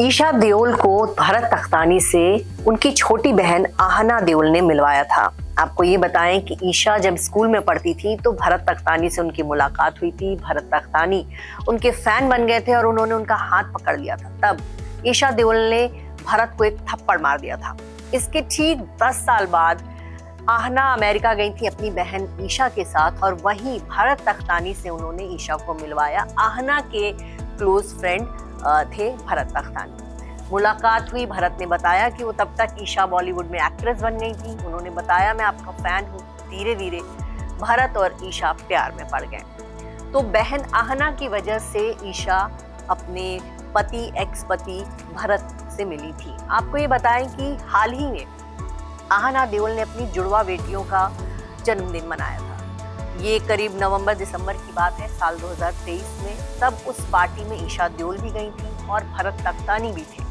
ईशा देओल को भरत तख्तानी से उनकी छोटी बहन आहना देओल ने मिलवाया था। आपको ये बताएं कि ईशा जब स्कूल में पढ़ती थी तो भरत तख्तानी से उनकी मुलाकात हुई थी। भरत तख्तानी उनके फैन बन गए थे और उन्होंने उनका हाथ पकड़ लिया था। तब ईशा देओल ने भरत को एक थप्पड़ मार दिया था। इसके ठीक 10 साल बाद आहना अमेरिका गई थी अपनी बहन ईशा के साथ और वहीं भरत तख्तानी से उन्होंने ईशा को मिलवाया। आहना के क्लोज फ्रेंड थे भरत तख्तानी। मुलाकात हुई। भरत ने बताया कि वो तब तक ईशा बॉलीवुड में एक्ट्रेस बन गई थी। उन्होंने बताया, मैं आपका फैन हूँ। धीरे धीरे भरत और ईशा प्यार में पड़ गए। तो बहन आहना की वजह से ईशा अपने पति एक्स पति भरत से मिली थी। आपको ये बताएं कि हाल ही में आहना देओल ने अपनी जुड़वा बेटियों का जन्मदिन मनाया था। ये करीब नवंबर दिसंबर की बात है साल 2023 में। तब उस पार्टी में ईशा देओल भी गई थी और भरत तख्तानी भी थे।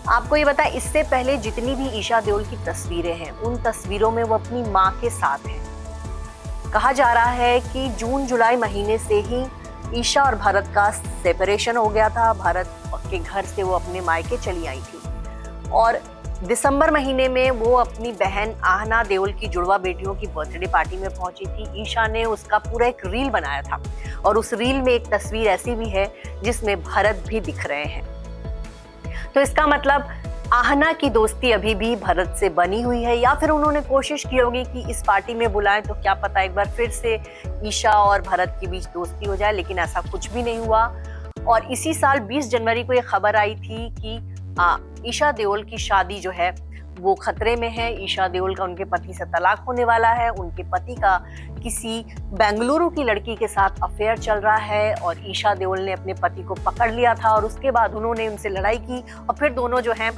आपको ये बताएं, इससे पहले जितनी भी ईशा देओल की तस्वीरें हैं उन तस्वीरों में वो अपनी माँ के साथ हैं। कहा जा रहा है कि जून जुलाई महीने से ही ईशा और भरत का सेपरेशन हो गया था। भरत के घर से वो अपने मायके चली आई थी और दिसंबर महीने में वो अपनी बहन आहना देओल की जुड़वा बेटियों की बर्थडे पार्टी में पहुंची थी। ईशा ने उसका पूरा एक रील बनाया था और उस रील में एक तस्वीर ऐसी भी है जिसमें भरत भी दिख रहे हैं। तो इसका मतलब आहना की दोस्ती अभी भी भरत से बनी हुई है, या फिर उन्होंने कोशिश की होगी कि इस पार्टी में बुलाएं तो क्या पता एक बार फिर से ईशा और भरत के बीच दोस्ती हो जाए, लेकिन ऐसा कुछ भी नहीं हुआ। और इसी साल 20 जनवरी को ये खबर आई थी कि ईशा देओल की शादी जो है वो खतरे में है। ईशा देओल का उनके पति से तलाक होने वाला है। उनके पति का किसी बेंगलुरु की लड़की के साथ अफेयर चल रहा है और ईशा देओल ने अपने पति को पकड़ लिया था और उसके बाद उन्होंने उनसे लड़ाई की और फिर दोनों जो है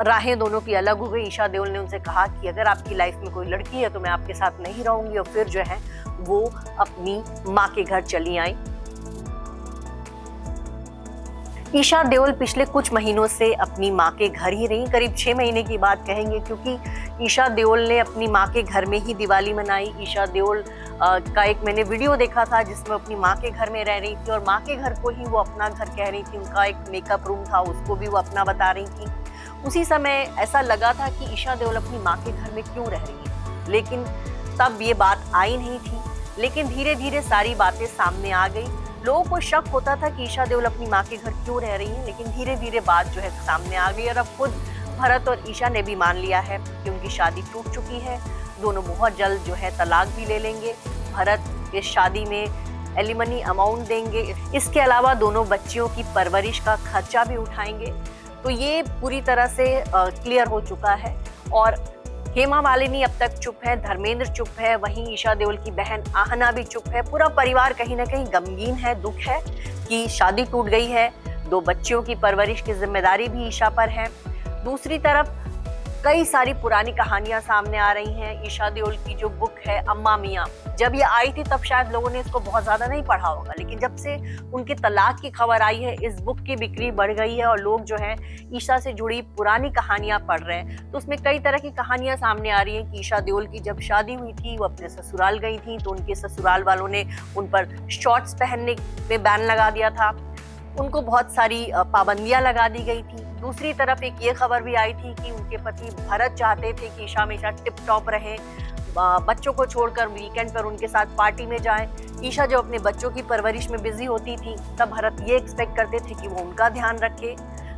राहें दोनों की अलग हो गई। ईशा देओल ने उनसे कहा कि अगर आपकी लाइफ में कोई लड़की है तो मैं आपके साथ नहीं रहूंगी, और फिर जो है वो अपनी माँ के घर चली आई। ईशा देओल पिछले कुछ महीनों से अपनी माँ के घर ही रही, करीब 6 महीने की बात कहेंगे, क्योंकि ईशा देओल ने अपनी माँ के घर में ही दिवाली मनाई। ईशा देओल का एक मैंने वीडियो देखा था जिसमें अपनी माँ के घर में रह रही थी और माँ के घर को ही वो अपना घर कह रही थी। उनका एक मेकअप रूम था, उसको भी वो अपना बता रही थी। उसी समय ऐसा लगा था कि ईशा देओल अपनी माँ के घर में क्यों रह रही है, लेकिन तब ये बात आई नहीं थी। लेकिन धीरे धीरे सारी बातें सामने आ गई। लोगों को शक होता था कि ईशा देओल अपनी माँ के घर क्यों रह रही है, लेकिन धीरे धीरे बात जो है सामने आ गई और अब खुद भरत और ईशा ने भी मान लिया है कि उनकी शादी टूट चुकी है। दोनों बहुत जल्द जो है तलाक भी ले लेंगे। भरत इस शादी में एलिमनी अमाउंट देंगे। इसके अलावा दोनों बच्चियों की परवरिश का खर्चा भी उठाएंगे। तो ये पूरी तरह से क्लियर हो चुका है। और हेमा मालिनी अब तक चुप है, धर्मेंद्र चुप है, वहीं ईशा देओल की बहन आहना भी चुप है। पूरा परिवार कहीं ना कहीं गमगीन है, दुख है कि शादी टूट गई है। 2 बच्चियों की परवरिश की जिम्मेदारी भी ईशा पर है। दूसरी तरफ कई सारी पुरानी कहानियां सामने आ रही हैं। ईशा देओल की जो बुक है अम्मा मियां, जब ये आई थी तब शायद लोगों ने इसको बहुत ज्यादा नहीं पढ़ा होगा, लेकिन जब से उनके तलाक की खबर आई है इस बुक की बिक्री बढ़ गई है और लोग जो है ईशा से जुड़ी पुरानी कहानियां पढ़ रहे हैं। तो उसमें कई तरह की कहानियां सामने आ रही हैं कि ईशा देओल की जब शादी हुई थी वो अपने ससुराल गई थी तो उनके ससुराल वालों ने उन पर शॉर्ट्स पहनने पे बैन लगा दिया था, उनको बहुत सारी पाबंदियां लगा दी गई थी। दूसरी तरफ एक ये खबर भी आई थी कि उनके पति भरत चाहते थे कि ईशा हमेशा टिप टॉप रहे, बच्चों को छोड़कर वीकेंड पर उनके साथ पार्टी में जाए। ईशा जब अपने बच्चों की परवरिश में बिजी होती थी तब भरत ये एक्सपेक्ट करते थे कि वो उनका ध्यान रखे।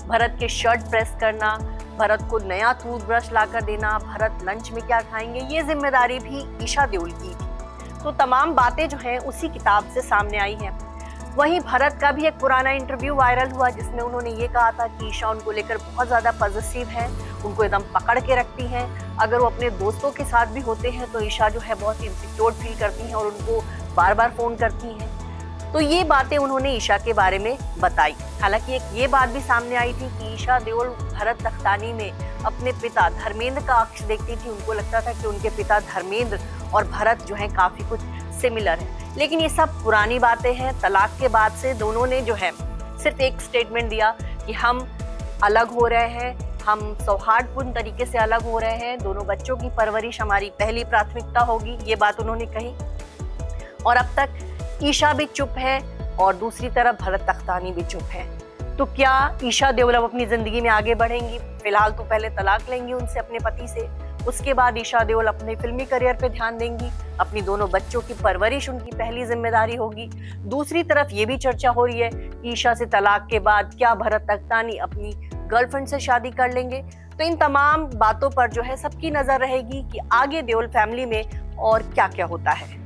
भरत के शर्ट प्रेस करना, भरत को नया टूथब्रश लाकर देना, भरत लंच में क्या खाएंगे, ये जिम्मेदारी भी ईशा देओल की थी। तो तमाम बातें जो हैं उसी किताब से सामने आई हैं। वहीं भरत का भी एक पुराना इंटरव्यू वायरल हुआ जिसमें उन्होंने ये कहा था कि ईशा उनको लेकर बहुत ज्यादा पॉजिटिव है, उनको एकदम पकड़ के रखती हैं। अगर वो अपने दोस्तों के साथ भी होते हैं तो ईशा जो है बहुत इनसिक्योर फील करती हैं और उनको बार बार फोन करती हैं। तो ये बातें उन्होंने ईशा के बारे में बताई। हालांकि एक ये बात भी सामने आई थी कि ईशा देओल भरत तख्तानी में अपने पिता धर्मेंद्र का अक्ष देखती थी। उनको लगता था कि उनके पिता धर्मेंद्र और भरत जो है काफी कुछ सिमिलर है, लेकिन ये सब पुरानी बातें हैं। तलाक के बाद से दोनों ने जो है सिर्फ एक स्टेटमेंट दिया कि हम अलग हो रहे हैं, हम सौहार्दपूर्ण तरीके से अलग हो रहे हैं, दोनों बच्चों की परवरिश हमारी पहली प्राथमिकता होगी, ये बात उन्होंने कही। और अब तक ईशा भी चुप है और दूसरी तरफ भरत तख्तानी भी चुप है। तो क्या ईशा देओल अब अपनी जिंदगी में आगे बढ़ेंगी? फिलहाल तो पहले तलाक लेंगी उनसे, अपने पति से। उसके बाद ईशा देओल अपने फिल्मी करियर पे ध्यान देंगी। अपनी दोनों बच्चों की परवरिश उनकी पहली जिम्मेदारी होगी। दूसरी तरफ ये भी चर्चा हो रही है ईशा से तलाक के बाद क्या भरत अख्तानी अपनी गर्लफ्रेंड से शादी कर लेंगे। तो इन तमाम बातों पर जो है सबकी नजर रहेगी कि आगे देओल फैमिली में और क्या क्या होता है।